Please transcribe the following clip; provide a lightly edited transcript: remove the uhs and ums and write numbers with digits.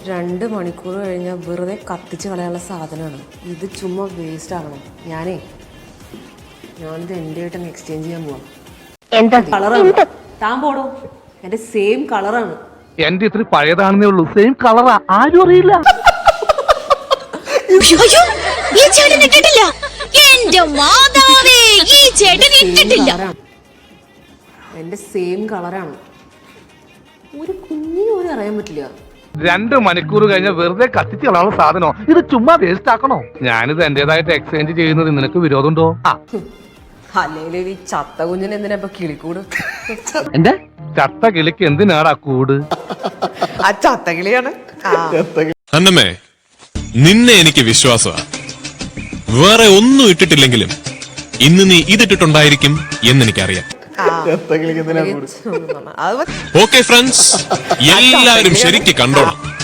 2 മണിക്കൂർ കഴിഞ്ഞാൽ വെറുതെ കത്തിച്ച് കളയാനുള്ള സാധനമാണ് ഇത്. ചുമ്മാ വേസ്റ്റ് ആകണം. ഞാനിത് എൻ്റെ ആയിട്ട് എക്സ്ചേഞ്ച് ചെയ്യാൻ പോവാം. എന്താ കളറാണ്? താൻ പോടോ, എൻ്റെ സെയിം കളറാണ്. എന്റെ ഇത്ര പഴയതാണെന്നേ ഉള്ളൂ, സെയിം കളറാ, ആരും അറിയില്ല. എൻ്റെ സെയിം കളറാണ്. ഒരു കുഞ്ഞിനും പോലും അറിയാൻ പറ്റില്ല. 2 മണിക്കൂർ കഴിഞ്ഞാൽ വെറുതെ കത്തിച്ച് കളയാനുള്ള സാധനോ? ഇത് ചുമ്മാ വേസ്റ്റ് ആക്കണോ? ഞാനിത് എന്റേതായിട്ട് എക്സ്ചേഞ്ച് ചെയ്യുന്നത് നിനക്ക് വിരോധമുണ്ടോ? അല്ലെങ്കിൽ ഈ ചത്ത കുഞ്ഞിന് എന്തിനാ ഇപ്പൊ കിളിക്കൂട്? എന്താ ചത്ത കിളിക്ക് എന്തിനാടാ കൂട്? ആ ചത്ത കിളിയാണ്. അന്നമ്മേ, നിന്നെ എനിക്ക് വിശ്വാസമാണ്. വേറെ ഒന്നും ഇട്ടിട്ടില്ലെങ്കിലും ഇന്ന് നീ ഇതിട്ടിട്ടുണ്ടായിരിക്കും എന്നെനിക്കറിയാം. ഓക്കെ ഫ്രണ്ട്സ്, എല്ലാവരും ശരിക്ക് കണ്ടോളാം.